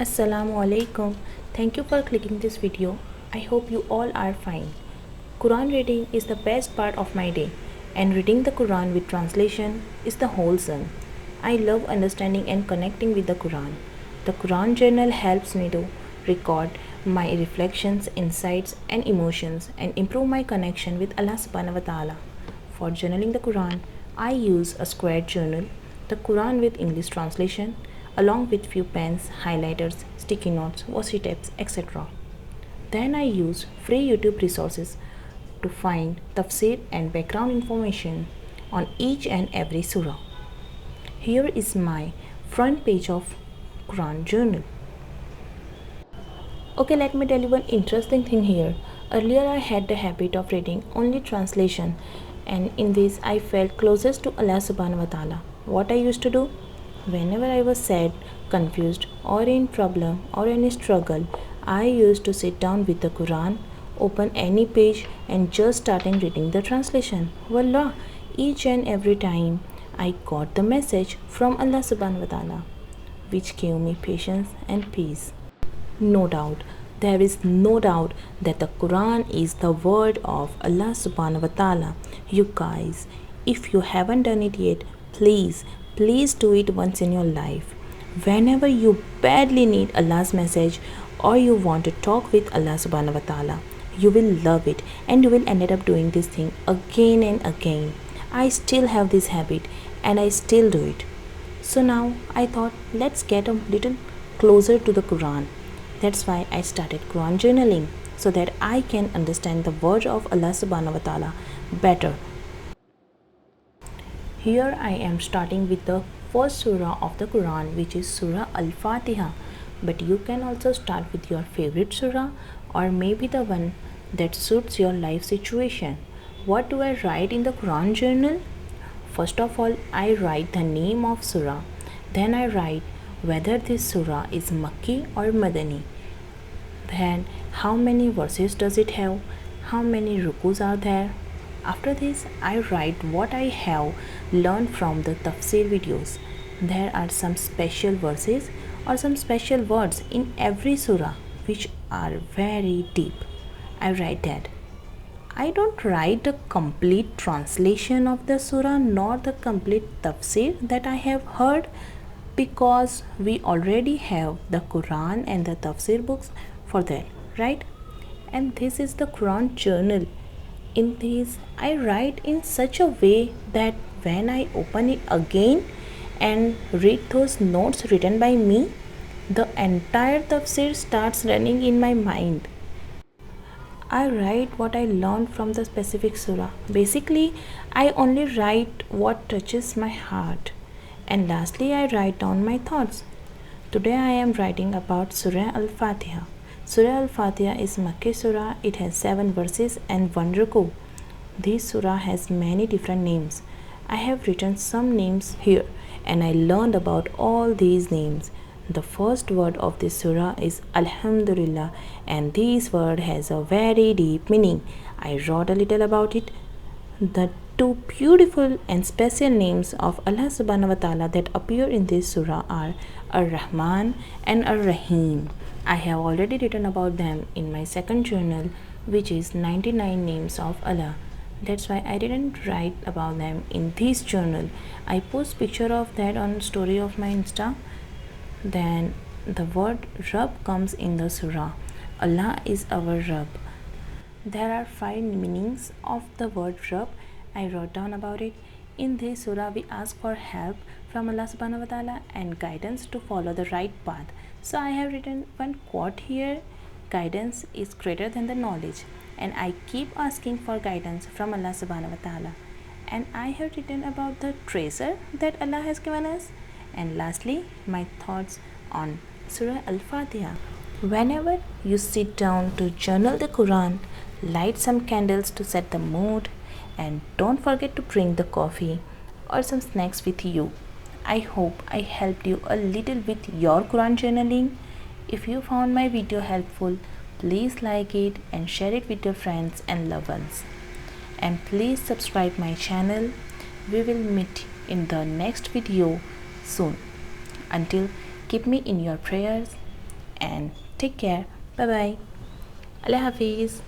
Assalamu Alaikum. Thank you for clicking this video. I hope you all are fine. Quran reading is the best part of my day, and reading the Quran with translation is the wholesome. I love understanding and connecting with the Quran. The Quran journal helps me to record my reflections, insights, and emotions and improve my connection with Allah subhanahu wa ta'ala. For journaling the Quran, I use a square journal, the Quran with English translation, along with few pens, highlighters, sticky notes, washi tapes, etc. Then I use free YouTube resources to find tafsir and background information on each and every surah. Here is my front page of Quran journal. Okay, let me tell you one interesting thing here. Earlier, I had the habit of reading only translation, and in this, I felt closest to Allah subhanahu wa ta'ala. What I used to do? Whenever I was sad, confused, or in problem or any struggle, I used to sit down with the Quran, open any page, and just starting reading the translation. Wallah, each and every time I got the message from Allah subhanahu wa ta'ala, which gave me patience and peace. No doubt, there is no doubt that the Quran is the word of Allah subhanahu wa ta'ala. You guys, if you haven't done it yet, please do it once in your life. Whenever you badly need Allah's message or you want to talk with Allah subhanahu wa ta'ala, you will love it and you will end up doing this thing again and again. I still have this habit and I still do it. So now I thought, let's get a little closer to the Quran. That's why I started Quran journaling, so that I can understand the word of Allah subhanahu wa ta'ala better. Here I am starting with the first surah of the Quran, which is Surah Al-Fatiha. But you can also start with your favorite surah or maybe the one that suits your life situation. What do I write in the Quran journal? First of all, I write the name of surah. Then I write whether this surah is Makki or Madani. Then how many verses does it have? How many rukus are there? After this, I write what I have learned from the tafsir videos. There are some special verses or some special words in every surah which are very deep. I write that. I don't write the complete translation of the surah nor the complete tafsir that I have heard, because we already have the Quran and the tafsir books for that, right? And this is the Quran journal. In this, I write in such a way that when I open it again and read those notes written by me, the entire tafsir starts running in my mind. I write what I learned from the specific surah. Basically, I only write what touches my heart. And lastly, I write down my thoughts. Today I am writing about Surah Al-Fatiha. Surah Al-Fatiha is Makki surah. It has 7 verses and 1 ruku. This surah has many different names. I have written some names here and I learned about all these names. The first word of this surah is Alhamdulillah, and this word has a very deep meaning. I wrote a little about it. The 2 beautiful and special names of Allah subhanahu wa ta'ala that appear in this surah are Ar-Rahman and Ar-Rahim. I have already written about them in my second journal, which is 99 names of Allah. That's why I didn't write about them in this journal. I post picture of that on story of my Insta. Then the word Rabb comes in the surah. Allah is our Rabb. There are 5 meanings of the word Rabb. I wrote down about it. In this surah, we ask for help from Allah subhanahu wa ta'ala and guidance to follow the right path. So I have written one quote here. Guidance is greater than the knowledge. And I keep asking for guidance from Allah subhanahu wa ta'ala. And I have written about the treasure that Allah has given us. And lastly, my thoughts on Surah Al-Fatiha. Whenever you sit down to journal the Quran, light some candles to set the mood, and don't forget to bring the coffee or some snacks with you. I hope I helped you a little with your Quran journaling. If you found my video helpful, please like it and share it with your friends and loved ones. And please subscribe my channel. We will meet in the next video soon. Until, keep me in your prayers. and take care. Bye bye. Allah Hafiz.